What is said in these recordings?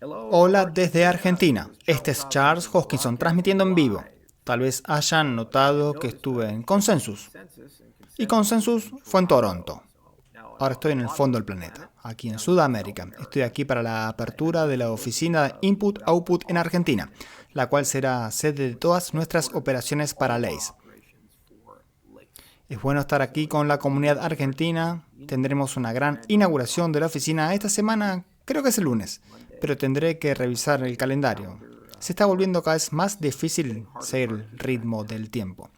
Hola desde Argentina, este es Charles Hoskinson transmitiendo en vivo. Tal vez hayan notado que estuve en Consensus. Y Consensus fue en Toronto. Ahora estoy en el fondo del planeta, aquí en Sudamérica. Estoy aquí para la apertura de la oficina de Input-Output en Argentina, la cual será sede de todas nuestras operaciones para Lace. Es bueno estar aquí con la comunidad argentina. Tendremos una gran inauguración de la oficina esta semana, creo que es el lunes, pero tendré que revisar el calendario. Se está volviendo cada vez más difícil seguir el ritmo del tiempo.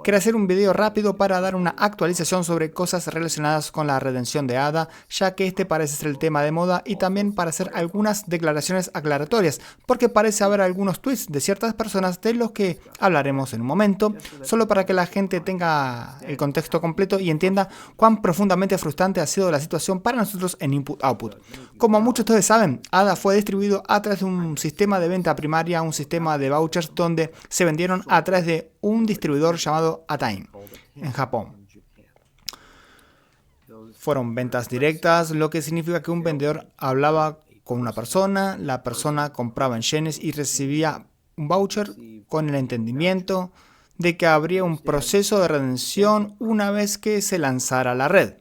Quería hacer un video rápido para dar una actualización sobre cosas relacionadas con la redención de ADA, ya que este parece ser el tema de moda, y también para hacer algunas declaraciones aclaratorias, porque parece haber algunos tweets de ciertas personas de los que hablaremos en un momento, solo para que la gente tenga el contexto completo y entienda cuán profundamente frustrante ha sido la situación para nosotros en Input-Output. Como muchos de ustedes saben, ADA fue distribuido a través de un sistema de venta primaria, un sistema de vouchers donde se vendieron a través de un distribuidor llamado Atain en Japón. Fueron ventas directas, lo que significa que un vendedor hablaba con una persona, la persona compraba en yenes y recibía un voucher con el entendimiento de que habría un proceso de redención una vez que se lanzara a la red.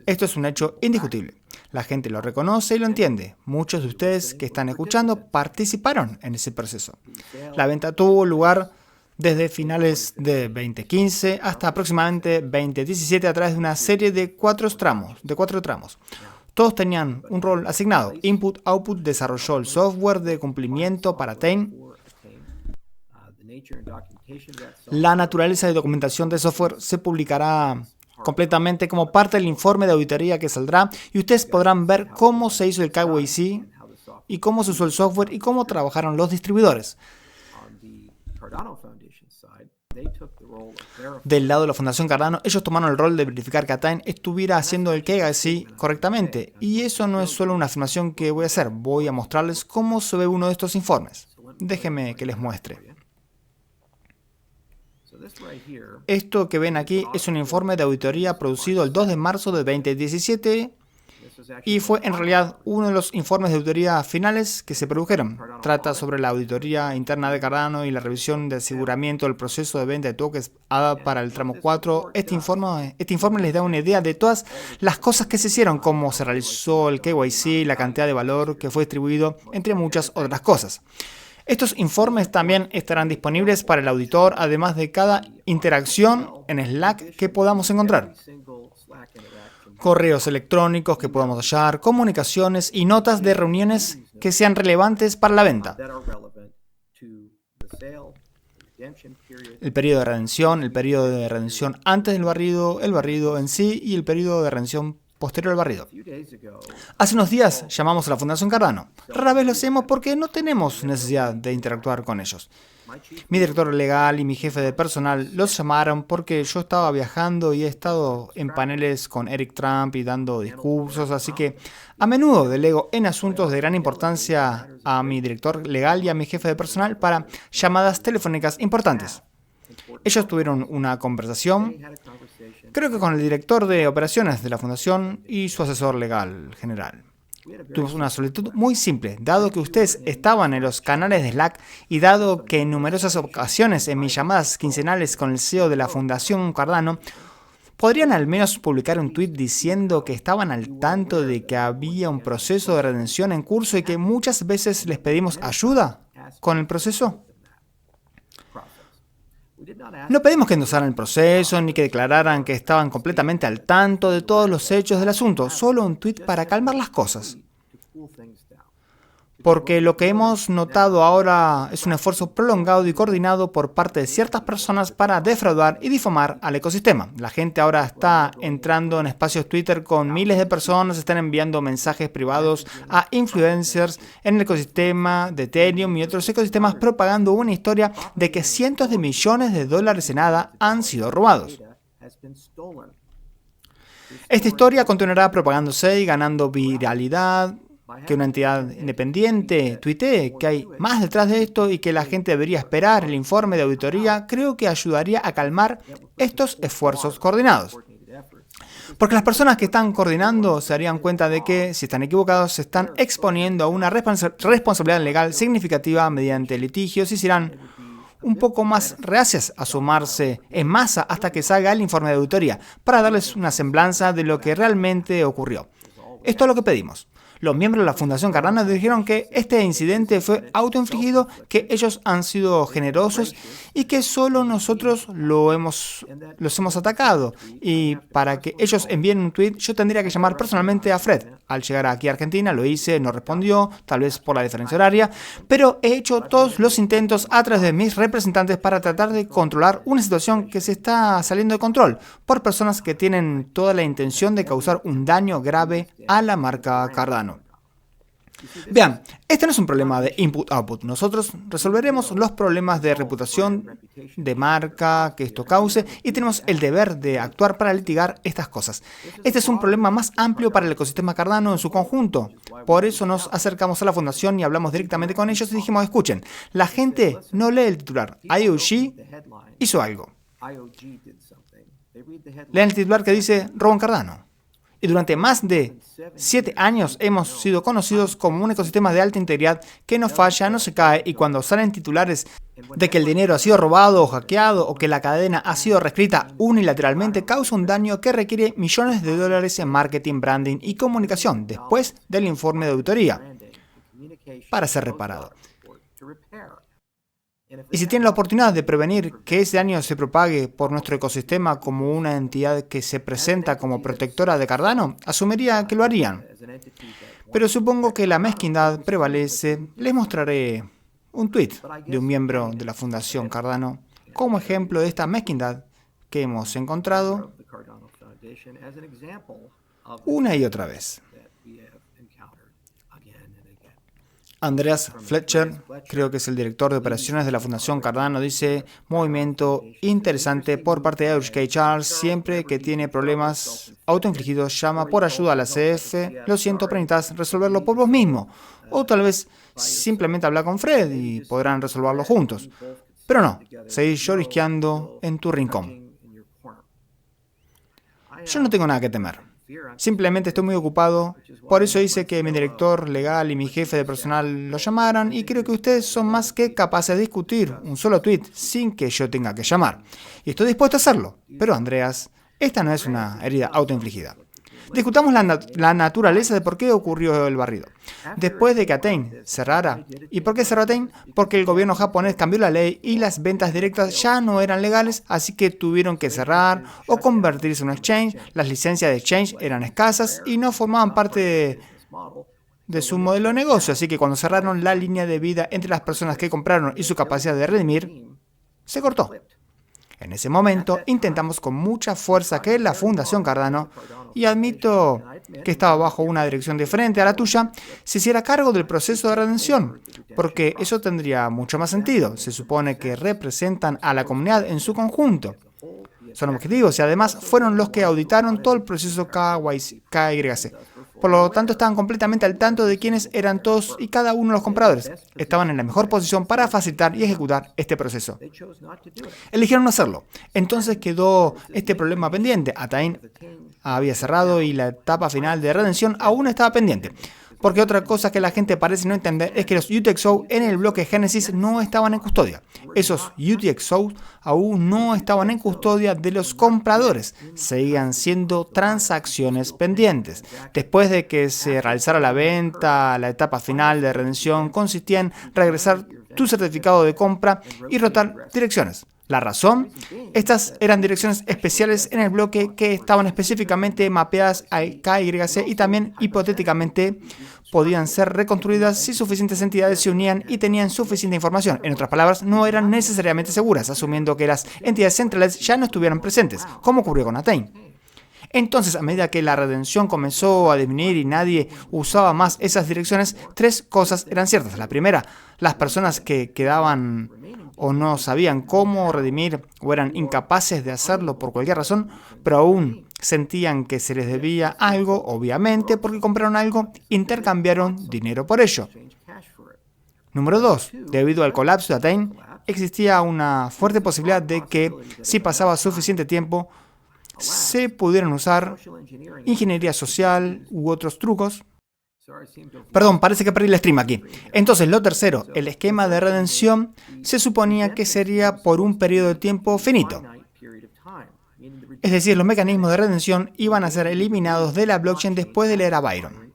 Esto es un hecho indiscutible. La gente lo reconoce y lo entiende. Muchos de ustedes que están escuchando participaron en ese proceso. La venta tuvo lugar desde finales de 2015 hasta aproximadamente 2017 a través de una serie de cuatro tramos. Todos tenían un rol asignado. Input-Output desarrolló el software de cumplimiento para Atain. La naturaleza y documentación del software se publicará completamente como parte del informe de auditoría que saldrá, y ustedes podrán ver cómo se hizo el KYC y cómo se usó el software y cómo trabajaron los distribuidores. Del lado de la Fundación Cardano, ellos tomaron el rol de verificar que Atain estuviera haciendo el KYC correctamente. Y eso no es solo una afirmación que voy a hacer, voy a mostrarles cómo se ve uno de estos informes. Déjenme que les muestre. Esto que ven aquí es un informe de auditoría producido el 2 de marzo de 2017 y fue en realidad uno de los informes de auditoría finales que se produjeron. Trata sobre la auditoría interna de Cardano y la revisión de aseguramiento del proceso de venta de tokens ADA para el tramo 4. Este informe les da una idea de todas las cosas que se hicieron, cómo se realizó el KYC, la cantidad de valor que fue distribuido, entre muchas otras cosas. Estos informes también estarán disponibles para el auditor, además de cada interacción en Slack que podamos encontrar. Correos electrónicos que podamos hallar, comunicaciones y notas de reuniones que sean relevantes para la venta. El periodo de redención antes del barrido, el barrido en sí y el periodo de redención posterior al barrido. Hace unos días llamamos a la Fundación Cardano. Rara vez lo hacemos porque no tenemos necesidad de interactuar con ellos. Mi director legal y mi jefe de personal los llamaron porque yo estaba viajando y he estado en paneles con Eric Trump y dando discursos, así que a menudo delego en asuntos de gran importancia a mi director legal y a mi jefe de personal para llamadas telefónicas importantes. Ellos tuvieron una conversación, creo que con el director de operaciones de la fundación y su asesor legal general. Tuvimos una solicitud muy simple, dado que ustedes estaban en los canales de Slack y dado que en numerosas ocasiones en mis llamadas quincenales con el CEO de la Fundación Cardano, ¿podrían al menos publicar un tweet diciendo que estaban al tanto de que había un proceso de redención en curso y que muchas veces les pedimos ayuda con el proceso? No pedimos que endosaran el proceso ni que declararan que estaban completamente al tanto de todos los hechos del asunto, solo un tweet para calmar las cosas. Porque lo que hemos notado ahora es un esfuerzo prolongado y coordinado por parte de ciertas personas para defraudar y difamar al ecosistema. La gente ahora está entrando en espacios Twitter con miles de personas, están enviando mensajes privados a influencers en el ecosistema de Ethereum y otros ecosistemas propagando una historia de que cientos de millones de dólares en ADA han sido robados. Esta historia continuará propagándose y ganando viralidad. Que una entidad independiente tuitee que hay más detrás de esto y que la gente debería esperar el informe de auditoría, creo que ayudaría a calmar estos esfuerzos coordinados. Porque las personas que están coordinando se darían cuenta de que, si están equivocados, se están exponiendo a una responsabilidad legal significativa mediante litigios y serán un poco más reacias a sumarse en masa hasta que salga el informe de auditoría para darles una semblanza de lo que realmente ocurrió. Esto es lo que pedimos. Los miembros de la Fundación Cardano dijeron que este incidente fue autoinfligido, que ellos han sido generosos y que solo nosotros los hemos atacado. Y para que ellos envíen un tweet, yo tendría que llamar personalmente a Fred. Al llegar aquí a Argentina lo hice, no respondió, tal vez por la diferencia horaria, pero he hecho todos los intentos a través de mis representantes para tratar de controlar una situación que se está saliendo de control por personas que tienen toda la intención de causar un daño grave a la marca Cardano. Vean, este no es un problema de input-output. Nosotros resolveremos los problemas de reputación, de marca que esto cause y tenemos el deber de actuar para litigar estas cosas. Este es un problema más amplio para el ecosistema Cardano en su conjunto. Por eso nos acercamos a la fundación y hablamos directamente con ellos y dijimos, escuchen, la gente no lee el titular. IOG hizo algo. Lean el titular que dice roban Cardano. Y durante más de 7 años hemos sido conocidos como un ecosistema de alta integridad que no falla, no se cae, y cuando salen titulares de que el dinero ha sido robado o hackeado o que la cadena ha sido reescrita unilateralmente, causa un daño que requiere millones de dólares en marketing, branding y comunicación después del informe de auditoría para ser reparado. Y si tienen la oportunidad de prevenir que ese daño se propague por nuestro ecosistema como una entidad que se presenta como protectora de Cardano, asumiría que lo harían. Pero supongo que la mezquindad prevalece. Les mostraré un tweet de un miembro de la Fundación Cardano como ejemplo de esta mezquindad que hemos encontrado una y otra vez. Andreas Fletcher, creo que es el director de operaciones de la Fundación Cardano, dice, movimiento interesante por parte de IOG Charles, siempre que tiene problemas autoinfligidos llama por ayuda a la CF, lo siento, pero necesitas resolverlo por vos mismo, o tal vez simplemente habla con Fred y podrán resolverlo juntos, pero no, seguís llorisqueando en tu rincón. Yo no tengo nada que temer. Simplemente estoy muy ocupado, por eso hice que mi director legal y mi jefe de personal lo llamaran y creo que ustedes son más que capaces de discutir un solo tweet sin que yo tenga que llamar. Y estoy dispuesto a hacerlo, pero Andreas, esta no es una herida autoinfligida. Discutamos la naturaleza de por qué ocurrió el barrido. Después de que Athene cerrara. ¿Y por qué cerró Athene? Porque el gobierno japonés cambió la ley y las ventas directas ya no eran legales, así que tuvieron que cerrar o convertirse en un exchange. Las licencias de exchange eran escasas y no formaban parte de su modelo de negocio, así que cuando cerraron la línea de vida entre las personas que compraron y su capacidad de redimir, se cortó. En ese momento intentamos con mucha fuerza que la Fundación Cardano, y admito que estaba bajo una dirección diferente a la tuya, se hiciera cargo del proceso de redención, porque eso tendría mucho más sentido. Se supone que representan a la comunidad en su conjunto. Son objetivos y además fueron los que auditaron todo el proceso KYC. Por lo tanto, estaban completamente al tanto de quiénes eran todos y cada uno de los compradores. Estaban en la mejor posición para facilitar y ejecutar este proceso. Eligieron no hacerlo. Entonces quedó este problema pendiente. Athene había cerrado y la etapa final de redención aún estaba pendiente. Porque otra cosa que la gente parece no entender es que los UTXO en el bloque Génesis no estaban en custodia. Esos UTXO aún no estaban en custodia de los compradores. Seguían siendo transacciones pendientes. Después de que se realizara la venta, la etapa final de redención consistía en regresar tu certificado de compra y rotar direcciones. La razón, estas eran direcciones especiales en el bloque que estaban específicamente mapeadas al KYC y también hipotéticamente podían ser reconstruidas si suficientes entidades se unían y tenían suficiente información. En otras palabras, no eran necesariamente seguras, asumiendo que las entidades centrales ya no estuvieran presentes, como ocurrió con Athene. Entonces, a medida que la redención comenzó a disminuir y nadie usaba más esas direcciones, 3 cosas eran ciertas. La primera, las personas que quedaban o no sabían cómo redimir o eran incapaces de hacerlo por cualquier razón, pero aún sentían que se les debía algo, obviamente, porque compraron algo, intercambiaron dinero por ello. Número 2. Debido al colapso de Athene, existía una fuerte posibilidad de que, si pasaba suficiente tiempo, se pudieran usar ingeniería social u otros trucos. Perdón, parece que perdí el stream aquí. Entonces, lo tercero, el esquema de redención se suponía que sería por un periodo de tiempo finito. Es decir, los mecanismos de redención iban a ser eliminados de la blockchain después de la era Byron,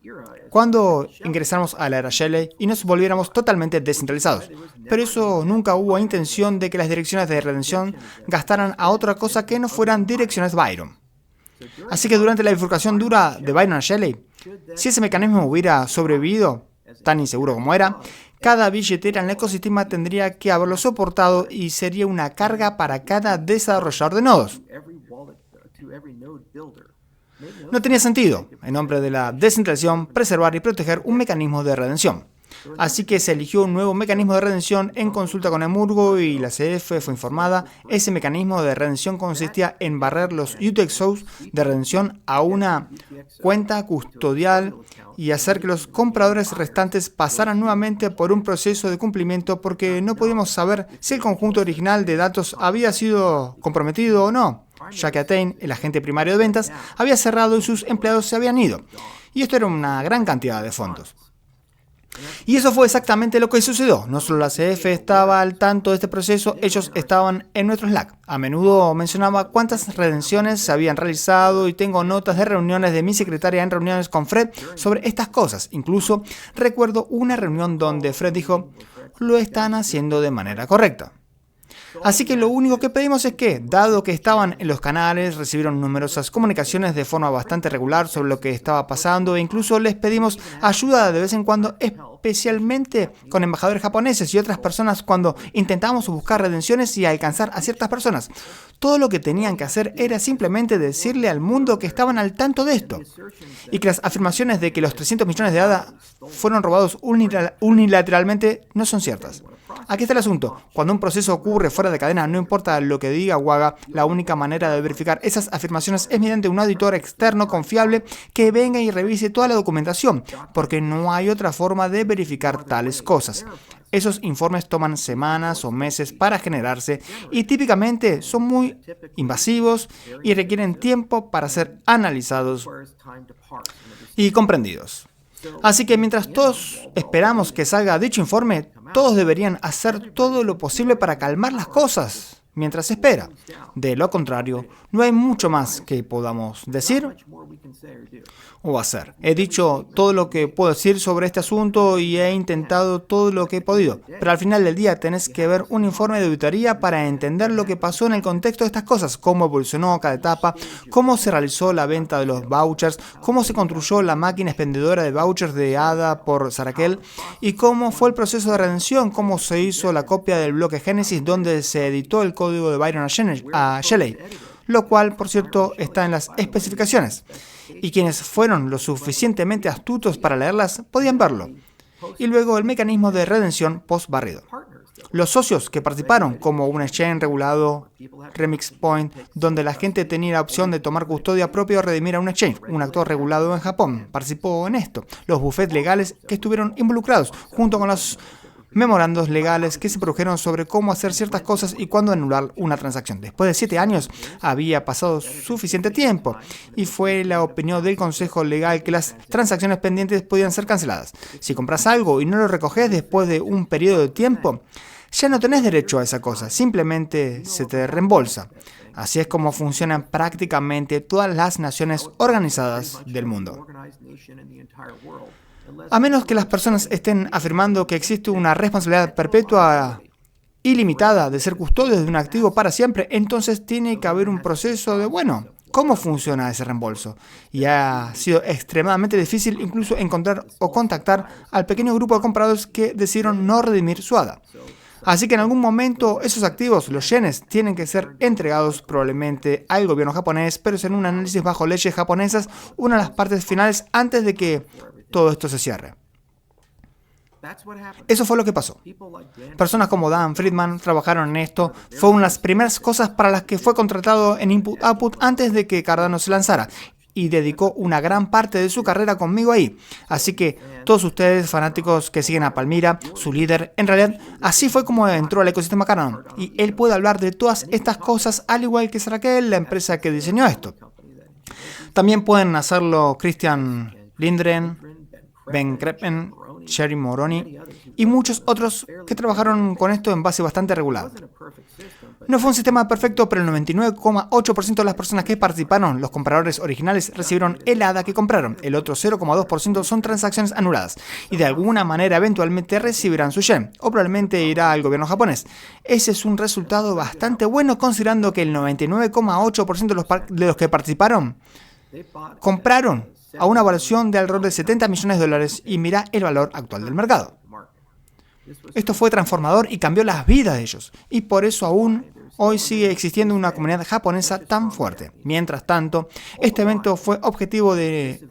cuando ingresamos a la era Shelley y nos volviéramos totalmente descentralizados. Pero eso nunca hubo intención de que las direcciones de redención gastaran a otra cosa que no fueran direcciones Byron. Así que durante la bifurcación dura de Byron a Shelley, si ese mecanismo hubiera sobrevivido, tan inseguro como era, cada billetera en el ecosistema tendría que haberlo soportado y sería una carga para cada desarrollador de nodos. No tenía sentido, en nombre de la descentralización, preservar y proteger un mecanismo de redención. Así que se eligió un nuevo mecanismo de redención en consulta con Emurgo y la CF fue informada. Ese mecanismo de redención consistía en barrer los UTXOs de redención a una cuenta custodial y hacer que los compradores restantes pasaran nuevamente por un proceso de cumplimiento porque no podíamos saber si el conjunto original de datos había sido comprometido o no, ya que Attain, el agente primario de ventas, había cerrado y sus empleados se habían ido. Y esto era una gran cantidad de fondos. Y eso fue exactamente lo que sucedió. No solo la CF estaba al tanto de este proceso, ellos estaban en nuestro Slack. A menudo mencionaba cuántas redenciones se habían realizado y tengo notas de reuniones de mi secretaria en reuniones con Fred sobre estas cosas. Incluso recuerdo una reunión donde Fred dijo, lo están haciendo de manera correcta. Así que lo único que pedimos es que, dado que estaban en los canales, recibieron numerosas comunicaciones de forma bastante regular sobre lo que estaba pasando e incluso les pedimos ayuda de vez en cuando, especialmente con embajadores japoneses y otras personas cuando intentamos buscar redenciones y alcanzar a ciertas personas. Todo lo que tenían que hacer era simplemente decirle al mundo que estaban al tanto de esto y que las afirmaciones de que los 300 millones de ADA fueron robados unilateralmente no son ciertas. Aquí está el asunto. Cuando un proceso ocurre fuera de cadena, no importa lo que diga Waga, la única manera de verificar esas afirmaciones es mediante un auditor externo confiable que venga y revise toda la documentación, porque no hay otra forma de verificar tales cosas. Esos informes toman semanas o meses para generarse y típicamente son muy invasivos y requieren tiempo para ser analizados y comprendidos. Así que mientras todos esperamos que salga dicho informe, todos deberían hacer todo lo posible para calmar las cosas mientras se espera. De lo contrario, no hay mucho más que podamos decir o hacer. He dicho todo lo que puedo decir sobre este asunto y he intentado todo lo que he podido. Pero al final del día tenés que ver un informe de auditoría para entender lo que pasó en el contexto de estas cosas, cómo evolucionó cada etapa, cómo se realizó la venta de los vouchers, cómo se construyó la máquina expendedora de vouchers de ADA por Sarakel y cómo fue el proceso de redención, cómo se hizo la copia del bloque Génesis donde se editó el código de Byron a Shelley, lo cual, por cierto, está en las especificaciones. Y quienes fueron lo suficientemente astutos para leerlas podían verlo. Y luego el mecanismo de redención post-barrido. Los socios que participaron, como un exchange regulado, Remix Point, donde la gente tenía la opción de tomar custodia propia o redimir a un exchange, un actor regulado en Japón, participó en esto. Los bufetes legales que estuvieron involucrados, junto con los memorandos legales que se produjeron sobre cómo hacer ciertas cosas y cuándo anular una transacción. Después de 7 años había pasado suficiente tiempo y fue la opinión del Consejo Legal que las transacciones pendientes podían ser canceladas. Si compras algo y no lo recoges después de un periodo de tiempo, ya no tenés derecho a esa cosa, simplemente se te reembolsa. Así es como funcionan prácticamente todas las naciones organizadas del mundo. A menos que las personas estén afirmando que existe una responsabilidad perpetua ilimitada de ser custodios de un activo para siempre, entonces tiene que haber un proceso de, ¿cómo funciona ese reembolso? Y ha sido extremadamente difícil incluso encontrar o contactar al pequeño grupo de compradores que decidieron no redimir su ADA. Así que en algún momento esos activos, los yenes, tienen que ser entregados probablemente al gobierno japonés, pero es en un análisis bajo leyes japonesas una de las partes finales antes de que todo esto se cierre. Eso fue lo que pasó. Personas como Dan Friedman trabajaron en esto. Fue una de las primeras cosas para las que fue contratado en Input-Output antes de que Cardano se lanzara. Y dedicó una gran parte de su carrera conmigo ahí. Así que Todos ustedes, fanáticos que siguen a Palmira, su líder, en realidad, así fue como entró al ecosistema Cardano. Y él puede hablar de todas estas cosas, al igual que Raquel, la empresa que diseñó esto. También pueden hacerlo Christian Lindgren, Ben Kreppen, Sherry Moroni y muchos otros que trabajaron con esto en base bastante regulada. No fue un sistema perfecto, pero el 99,8% de las personas que participaron, los compradores originales, recibieron el ADA que compraron. El otro 0,2% son transacciones anuladas y de alguna manera eventualmente recibirán su yen o probablemente irá al gobierno japonés. Ese es un resultado bastante bueno considerando que el 99,8% de los que participaron compraron a una valoración de alrededor de $70 millones y mira el valor actual del mercado. Esto fue transformador y cambió las vidas de ellos, y por eso aún hoy sigue existiendo una comunidad japonesa tan fuerte. Mientras tanto, este evento fue objetivo de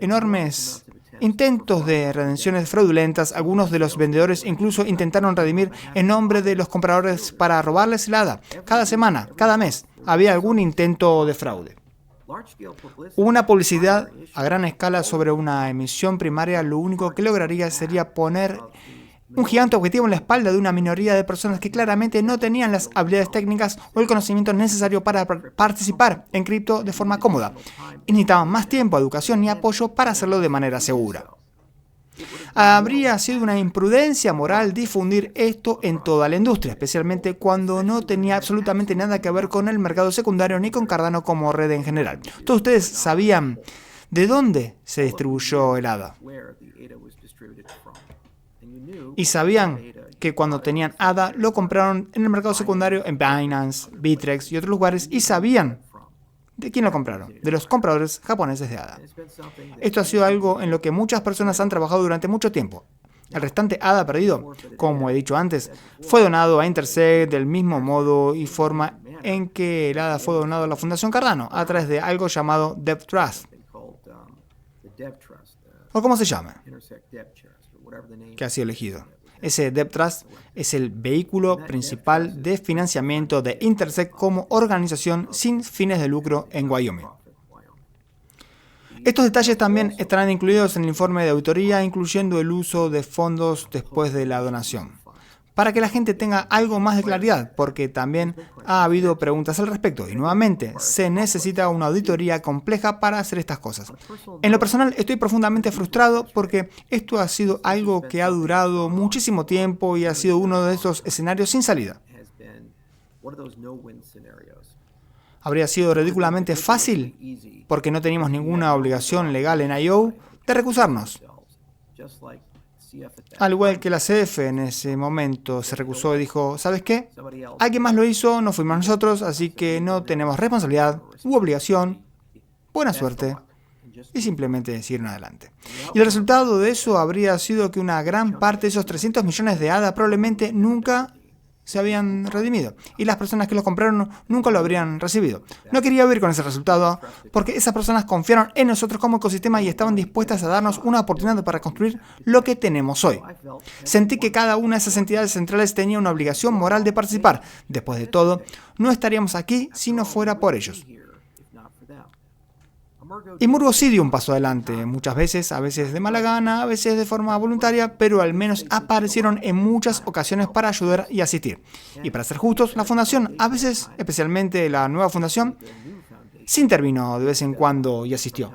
enormes intentos de redenciones fraudulentas. Algunos de los vendedores incluso intentaron redimir en nombre de los compradores para robarles el ADA. Cada semana, cada mes, había algún intento de fraude. Una publicidad a gran escala sobre una emisión primaria lo único que lograría sería poner un gigante objetivo en la espalda de una minoría de personas que claramente no tenían las habilidades técnicas o el conocimiento necesario para participar en cripto de forma cómoda y necesitaban más tiempo, educación y apoyo para hacerlo de manera segura. Habría sido una imprudencia moral difundir esto en toda la industria, especialmente cuando no tenía absolutamente nada que ver con el mercado secundario ni con Cardano como red en general. Todos ustedes sabían de dónde se distribuyó el ADA. Y sabían que cuando tenían ADA lo compraron en el mercado secundario en Binance, Bittrex y otros lugares y sabían ¿de quién lo compraron? De los compradores japoneses de ADA. Esto ha sido algo en lo que muchas personas han trabajado durante mucho tiempo. El restante ADA perdido, como he dicho antes, fue donado a Intersect del mismo modo y forma en que el ADA fue donado a la Fundación Cardano, a través de algo llamado Debt Trust. O como se llama, que ha sido elegido. Ese Debt Trust es el vehículo principal de financiamiento de Intersect como organización sin fines de lucro en Wyoming. Estos detalles también estarán incluidos en el informe de auditoría, incluyendo el uso de fondos después de la donación, para que la gente tenga algo más de claridad, porque también ha habido preguntas al respecto y nuevamente se necesita una auditoría compleja para hacer estas cosas. En lo personal estoy profundamente frustrado porque esto ha sido algo que ha durado muchísimo tiempo y ha sido uno de esos escenarios sin salida. Habría sido ridículamente fácil, porque no teníamos ninguna obligación legal en I.O., de recusarnos. Al igual que la CF en ese momento se recusó y dijo, ¿sabes qué? Alguien más lo hizo, no fuimos nosotros, así que no tenemos responsabilidad u obligación. Buena suerte. Y simplemente siguieron adelante. Y el resultado de eso habría sido que una gran parte de esos 300 millones de ADA probablemente nunca se habían redimido, y las personas que lo compraron nunca lo habrían recibido. No quería vivir con ese resultado, porque esas personas confiaron en nosotros como ecosistema y estaban dispuestas a darnos una oportunidad para construir lo que tenemos hoy. Sentí que cada una de esas entidades centrales tenía una obligación moral de participar. Después de todo, no estaríamos aquí si no fuera por ellos. Y Murgo sí dio un paso adelante, muchas veces, a veces de mala gana, a veces de forma voluntaria, pero al menos aparecieron en muchas ocasiones para ayudar y asistir. Y para ser justos, la fundación, a veces, especialmente la nueva fundación, sí intervino de vez en cuando y asistió.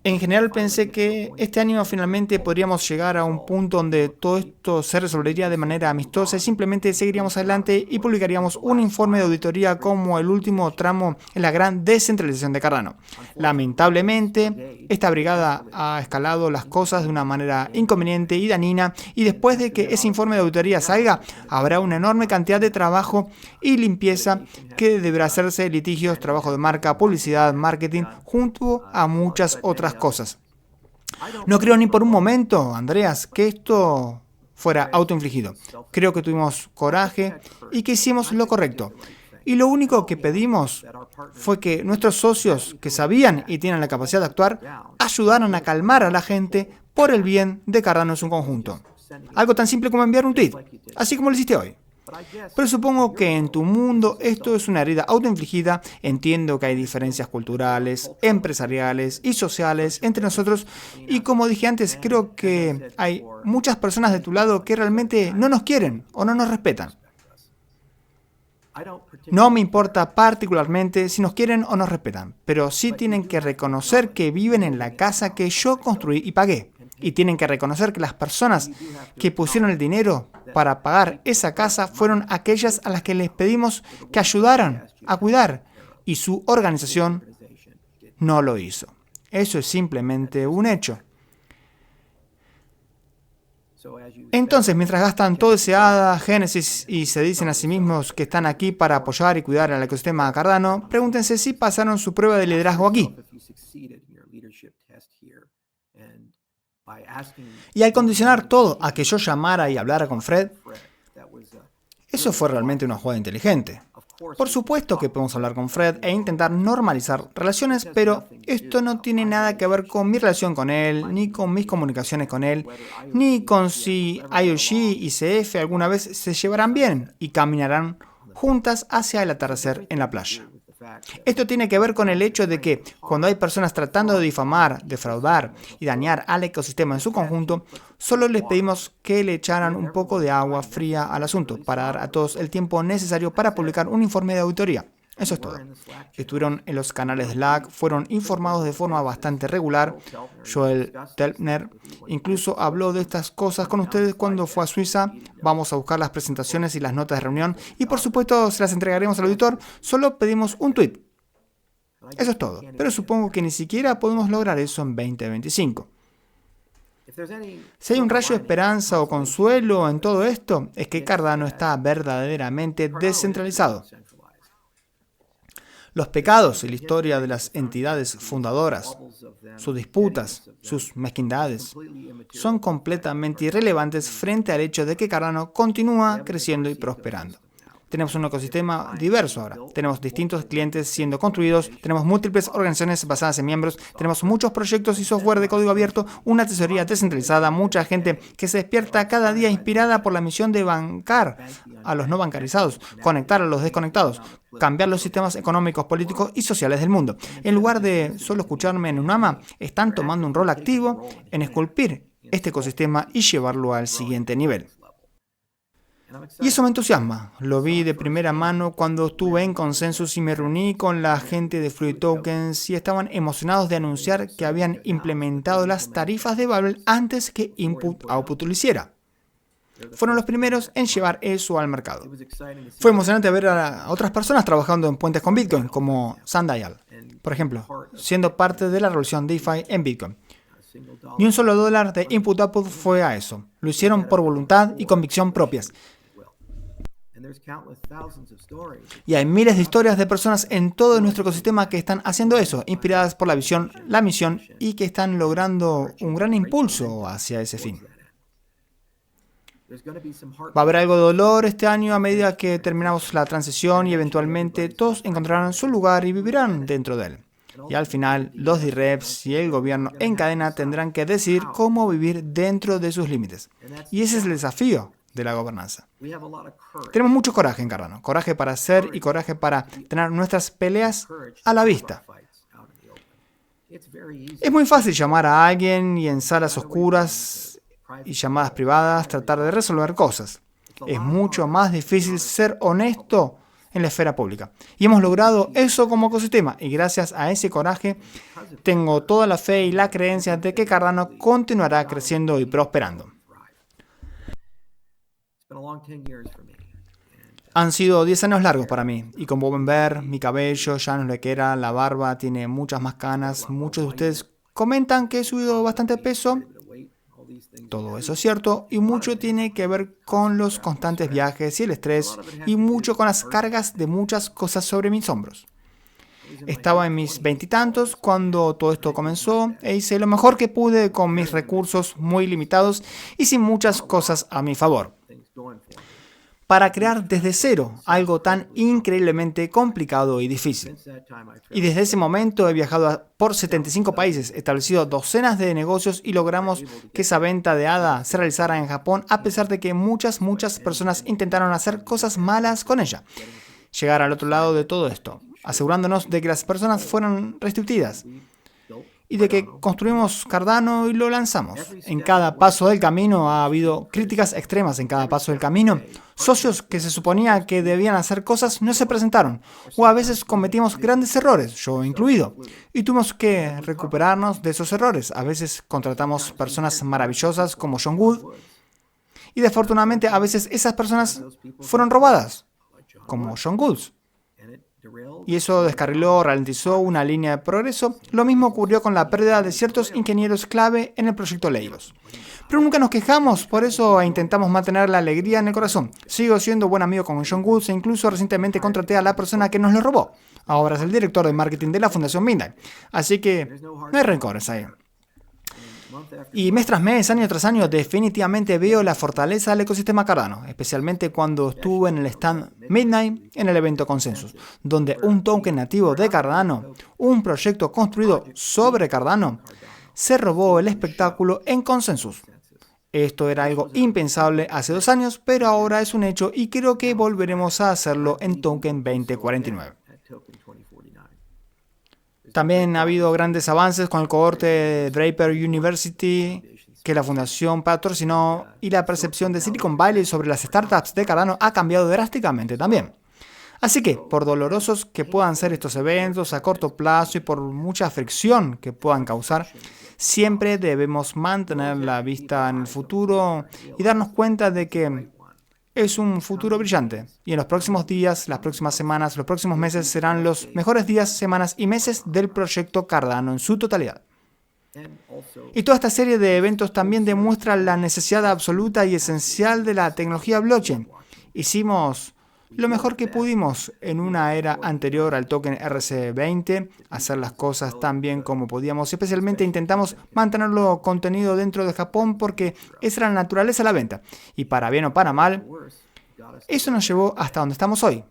En general pensé que este año finalmente podríamos llegar a un punto donde todo esto se resolvería de manera amistosa y simplemente seguiríamos adelante y publicaríamos un informe de auditoría como el último tramo en la gran descentralización de Cardano. Lamentablemente, esta brigada ha escalado las cosas de una manera inconveniente y dañina, y después de que ese informe de auditoría salga, habrá una enorme cantidad de trabajo y limpieza que deberá hacerse, litigios, trabajo de marca, publicidad, marketing, junto a muchas otras cosas. No creo ni por un momento, Andreas, que esto fuera autoinfligido. Creo que tuvimos coraje y que hicimos lo correcto. Y lo único que pedimos fue que nuestros socios, que sabían y tienen la capacidad de actuar, ayudaran a calmar a la gente por el bien de Cardano en su conjunto. Algo tan simple como enviar un tweet, así como lo hiciste hoy. Pero supongo que en tu mundo esto es una herida autoinfligida. Entiendo que hay diferencias culturales, empresariales y sociales entre nosotros. Y como dije antes, creo que hay muchas personas de tu lado que realmente no nos quieren o no nos respetan. No me importa particularmente si nos quieren o nos respetan, pero sí tienen que reconocer que viven en la casa que yo construí y pagué. Y tienen que reconocer que las personas que pusieron el dinero para pagar esa casa fueron aquellas a las que les pedimos que ayudaran a cuidar, y su organización no lo hizo. Eso es simplemente un hecho. Entonces, mientras gastan todo ese ADA, Génesis y se dicen a sí mismos que están aquí para apoyar y cuidar al ecosistema Cardano, pregúntense si pasaron su prueba de liderazgo aquí. Y al condicionar todo a que yo llamara y hablara con Fred, eso fue realmente una jugada inteligente. Por supuesto que podemos hablar con Fred e intentar normalizar relaciones, pero esto no tiene nada que ver con mi relación con él, ni con mis comunicaciones con él, ni con si IOG y CF alguna vez se llevarán bien y caminarán juntas hacia el atardecer en la playa. Esto tiene que ver con el hecho de que cuando hay personas tratando de difamar, defraudar y dañar al ecosistema en su conjunto, solo les pedimos que le echaran un poco de agua fría al asunto para dar a todos el tiempo necesario para publicar un informe de auditoría. Eso es todo. Estuvieron en los canales de Slack, fueron informados de forma bastante regular. Joel Teltner incluso habló de estas cosas con ustedes cuando fue a Suiza. Vamos a buscar las presentaciones y las notas de reunión y por supuesto se las entregaremos al auditor. Solo pedimos un tweet. Eso es todo. Pero supongo que ni siquiera podemos lograr eso en 2025. Si hay un rayo de esperanza o consuelo en todo esto, es que Cardano está verdaderamente descentralizado. Los pecados y la historia de las entidades fundadoras, sus disputas, sus mezquindades, son completamente irrelevantes frente al hecho de que Cardano continúa creciendo y prosperando. Tenemos un ecosistema diverso ahora. Tenemos distintos clientes siendo construidos, tenemos múltiples organizaciones basadas en miembros, tenemos muchos proyectos y software de código abierto, una tesorería descentralizada, mucha gente que se despierta cada día inspirada por la misión de bancar a los no bancarizados, conectar a los desconectados, cambiar los sistemas económicos, políticos y sociales del mundo. En lugar de solo escucharme en Unama, están tomando un rol activo en esculpir este ecosistema y llevarlo al siguiente nivel. Y eso me entusiasma. Lo vi de primera mano cuando estuve en Consensus y me reuní con la gente de Fluid Tokens y estaban emocionados de anunciar que habían implementado las tarifas de Babel antes que Input-Output lo hiciera. Fueron los primeros en llevar eso al mercado. Fue emocionante ver a otras personas trabajando en puentes con Bitcoin, como Sundial, por ejemplo, siendo parte de la revolución DeFi en Bitcoin. Ni un solo dólar de Input-Output fue a eso. Lo hicieron por voluntad y convicción propias. Y hay miles de historias de personas en todo nuestro ecosistema que están haciendo eso, inspiradas por la visión, la misión y que están logrando un gran impulso hacia ese fin. Va a haber algo de dolor este año a medida que terminamos la transición y eventualmente todos encontrarán su lugar y vivirán dentro de él. Y al final, los DREPs y el gobierno en cadena tendrán que decidir cómo vivir dentro de sus límites. Y ese es el desafío de la gobernanza. Tenemos mucho coraje en Cardano, coraje para hacer y coraje para tener nuestras peleas a la vista. Es muy fácil llamar a alguien y en salas oscuras y llamadas privadas tratar de resolver cosas. Es mucho más difícil ser honesto en la esfera pública. Y hemos logrado eso como ecosistema y gracias a ese coraje tengo toda la fe y la creencia de que Cardano continuará creciendo y prosperando. Han sido 10 años largos para mí y como pueden ver, mi cabello ya no es lo que era, la barba tiene muchas más canas, muchos de ustedes comentan que he subido bastante peso. Todo eso es cierto y mucho tiene que ver con los constantes viajes y el estrés y mucho con las cargas de muchas cosas sobre mis hombros. Estaba en mis veintitantos cuando todo esto comenzó e hice lo mejor que pude con mis recursos muy limitados y sin muchas cosas a mi favor. para crear desde cero algo tan increíblemente complicado y difícil. Y desde ese momento he viajado por 75 países, establecido docenas de negocios y logramos que esa venta de hada se realizara en Japón a pesar de que muchas personas intentaron hacer cosas malas con ella. Llegar al otro lado de todo esto, asegurándonos de que las personas fueran restituidas y de que construimos Cardano y lo lanzamos. En cada paso del camino ha habido críticas extremas en cada paso del camino. Socios que se suponía que debían hacer cosas no se presentaron, o a veces cometimos grandes errores, yo incluido, y tuvimos que recuperarnos de esos errores. A veces contratamos personas maravillosas como John Wood, y desafortunadamente a veces esas personas fueron robadas, como John Wood. Y eso descarriló, ralentizó una línea de progreso. Lo mismo ocurrió con la pérdida de ciertos ingenieros clave en el proyecto Leidos. Pero nunca nos quejamos, por eso intentamos mantener la alegría en el corazón. Sigo siendo buen amigo con John Woods e incluso recientemente contraté a la persona que nos lo robó. Ahora es el director de marketing de la Fundación Midnight. Así que no hay rencores ahí. Y mes tras mes, año tras año, definitivamente veo la fortaleza del ecosistema Cardano, especialmente cuando estuve en el stand Midnight en el evento Consensus, donde un token nativo de Cardano, un proyecto construido sobre Cardano, se robó el espectáculo en Consensus. Esto era algo impensable hace 2 años, pero ahora es un hecho y creo que volveremos a hacerlo en Token 2049. También ha habido grandes avances con el cohorte de Draper University que la fundación patrocinó y la percepción de Silicon Valley sobre las startups de Cardano ha cambiado drásticamente también. Así que, por dolorosos que puedan ser estos eventos a corto plazo y por mucha fricción que puedan causar, siempre debemos mantener la vista en el futuro y darnos cuenta de que es un futuro brillante. Y en los próximos días, las próximas semanas, los próximos meses serán los mejores días, semanas y meses del proyecto Cardano en su totalidad. Y toda esta serie de eventos también demuestra la necesidad absoluta y esencial de la tecnología blockchain. Hicimos lo mejor que pudimos en una era anterior al token RC20, hacer las cosas tan bien como podíamos, especialmente intentamos mantenerlo contenido dentro de Japón porque esa era la naturaleza de la venta. Y para bien o para mal, eso nos llevó hasta donde estamos hoy.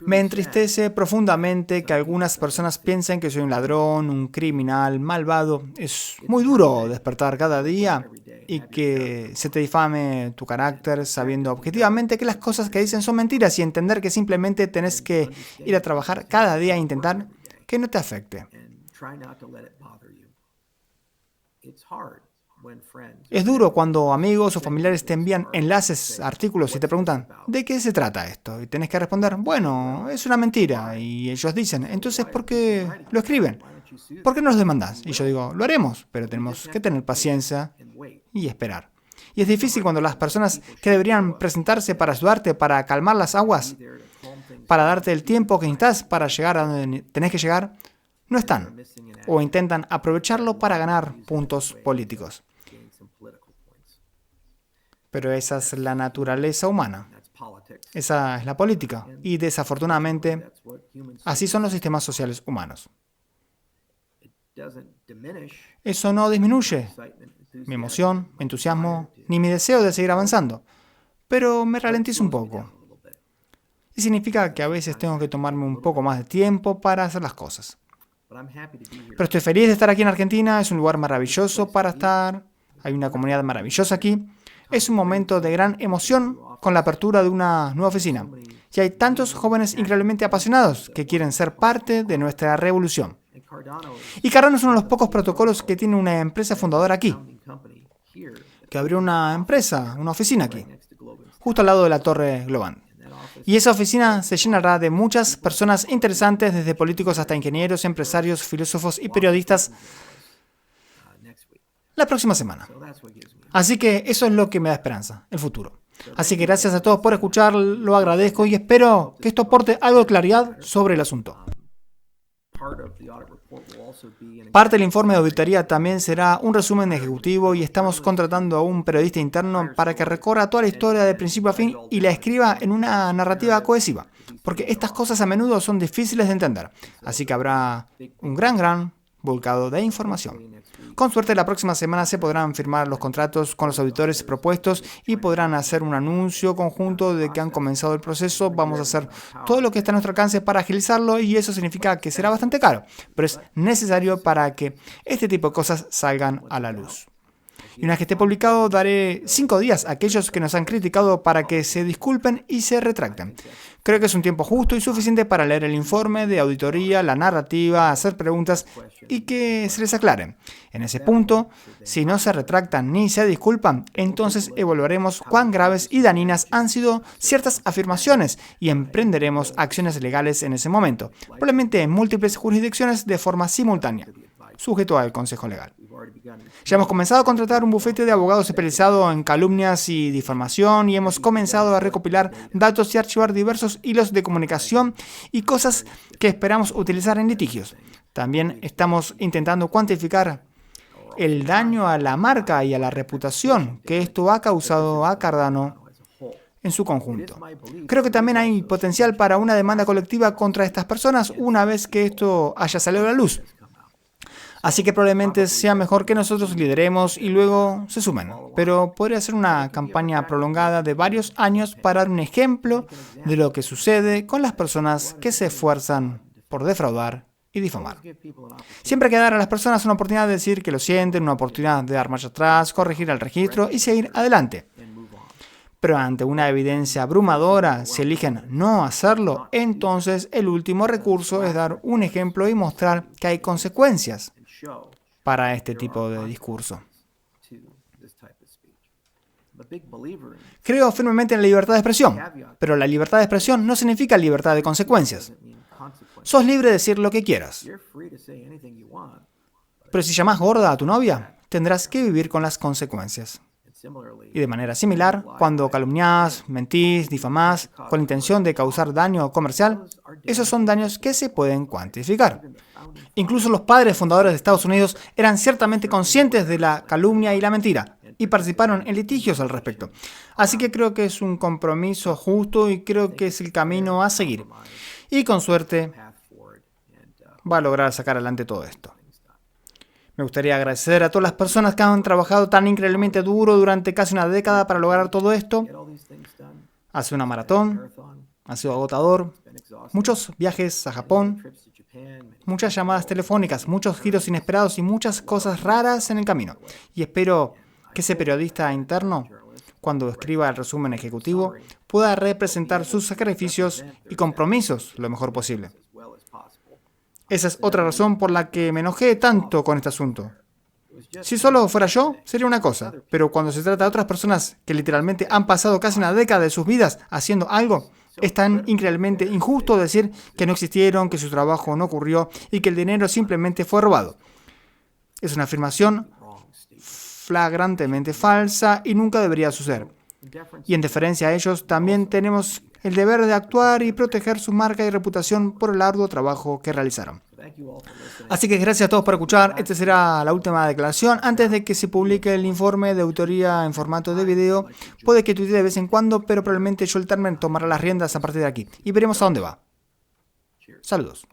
Me entristece profundamente que algunas personas piensen que soy un ladrón, un criminal, malvado. Es muy duro despertar cada día y que se te difame tu carácter sabiendo objetivamente que las cosas que dicen son mentiras y entender que simplemente tenés que ir a trabajar cada día e intentar que no te afecte. Es duro cuando amigos o familiares te envían enlaces, artículos y te preguntan ¿de qué se trata esto? Y tenés que responder, bueno, es una mentira. Y ellos dicen, entonces ¿por qué lo escriben? ¿Por qué no los demandás? Y yo digo, lo haremos, pero tenemos que tener paciencia y esperar. Y es difícil cuando las personas que deberían presentarse para ayudarte, para calmar las aguas, para darte el tiempo que necesitas para llegar a donde tenés que llegar, no están. O intentan aprovecharlo para ganar puntos políticos. Pero esa es la naturaleza humana. Esa es la política. Y desafortunadamente, así son los sistemas sociales humanos. Eso no disminuye mi emoción, mi entusiasmo, ni mi deseo de seguir avanzando. Pero me ralentiza un poco. Y significa que a veces tengo que tomarme un poco más de tiempo para hacer las cosas. Pero estoy feliz de estar aquí en Argentina. Es un lugar maravilloso para estar. Hay una comunidad maravillosa aquí. Es un momento de gran emoción con la apertura de una nueva oficina. Y hay tantos jóvenes increíblemente apasionados que quieren ser parte de nuestra revolución. Y Cardano es uno de los pocos protocolos que tiene una empresa fundadora aquí, que abrió una empresa, una oficina aquí, justo al lado de la Torre Globan. Y esa oficina se llenará de muchas personas interesantes, desde políticos hasta ingenieros, empresarios, filósofos y periodistas, la próxima semana. Así que eso es lo que me da esperanza, el futuro. Así que gracias a todos por escuchar, lo agradezco y espero que esto aporte algo de claridad sobre el asunto. Parte del informe de auditoría también será un resumen ejecutivo y estamos contratando a un periodista interno para que recorra toda la historia de principio a fin y la escriba en una narrativa cohesiva, porque estas cosas a menudo son difíciles de entender. Así que habrá un gran volcado de información. Con suerte, la próxima semana se podrán firmar los contratos con los auditores propuestos y podrán hacer un anuncio conjunto de que han comenzado el proceso. Vamos a hacer todo lo que está a nuestro alcance para agilizarlo y eso significa que será bastante caro, pero es necesario para que este tipo de cosas salgan a la luz. Y una vez que esté publicado, daré 5 días a aquellos que nos han criticado para que se disculpen y se retracten. Creo que es un tiempo justo y suficiente para leer el informe de auditoría, la narrativa, hacer preguntas y que se les aclare. En ese punto, si no se retractan ni se disculpan, entonces evaluaremos cuán graves y dañinas han sido ciertas afirmaciones y emprenderemos acciones legales en ese momento, probablemente en múltiples jurisdicciones de forma simultánea, sujeto al consejo legal. Ya hemos comenzado a contratar un bufete de abogados especializado en calumnias y difamación y hemos comenzado a recopilar datos y archivar diversos hilos de comunicación y cosas que esperamos utilizar en litigios. También estamos intentando cuantificar el daño a la marca y a la reputación que esto ha causado a Cardano en su conjunto. Creo que también hay potencial para una demanda colectiva contra estas personas una vez que esto haya salido a la luz. Así que probablemente sea mejor que nosotros lideremos y luego se sumen. Pero podría ser una campaña prolongada de varios años para dar un ejemplo de lo que sucede con las personas que se esfuerzan por defraudar y difamar. Siempre hay que dar a las personas una oportunidad de decir que lo sienten, una oportunidad de dar marcha atrás, corregir el registro y seguir adelante. Pero ante una evidencia abrumadora, si eligen no hacerlo, entonces el último recurso es dar un ejemplo y mostrar que hay consecuencias para este tipo de discurso. Creo firmemente en la libertad de expresión, pero la libertad de expresión no significa libertad de consecuencias. Sos libre de decir lo que quieras. Pero si llamás gorda a tu novia, tendrás que vivir con las consecuencias. Y de manera similar, cuando calumniás, mentís, difamás, con la intención de causar daño comercial, esos son daños que se pueden cuantificar. Incluso los padres fundadores de Estados Unidos eran ciertamente conscientes de la calumnia y la mentira, y participaron en litigios al respecto. Así que creo que es un compromiso justo y creo que es el camino a seguir. Y con suerte va a lograr sacar adelante todo esto. Me gustaría agradecer a todas las personas que han trabajado tan increíblemente duro durante casi una década para lograr todo esto. Ha sido una maratón, ha sido agotador, muchos viajes a Japón, muchas llamadas telefónicas, muchos giros inesperados y muchas cosas raras en el camino. Y espero que ese periodista interno, cuando escriba el resumen ejecutivo, pueda representar sus sacrificios y compromisos lo mejor posible. Esa es otra razón por la que me enojé tanto con este asunto. Si solo fuera yo, sería una cosa, pero cuando se trata de otras personas que literalmente han pasado casi una década de sus vidas haciendo algo, es tan increíblemente injusto decir que no existieron, que su trabajo no ocurrió y que el dinero simplemente fue robado. Es una afirmación flagrantemente falsa y nunca debería suceder. Y en deferencia a ellos, también tenemos el deber de actuar y proteger su marca y reputación por el arduo trabajo que realizaron. Así que gracias a todos por escuchar. Esta será la última declaración antes de que se publique el informe de auditoría en formato de video. Puede que tuitee de vez en cuando, pero probablemente Joel Turner tomará las riendas a partir de aquí. Y veremos a dónde va. Saludos.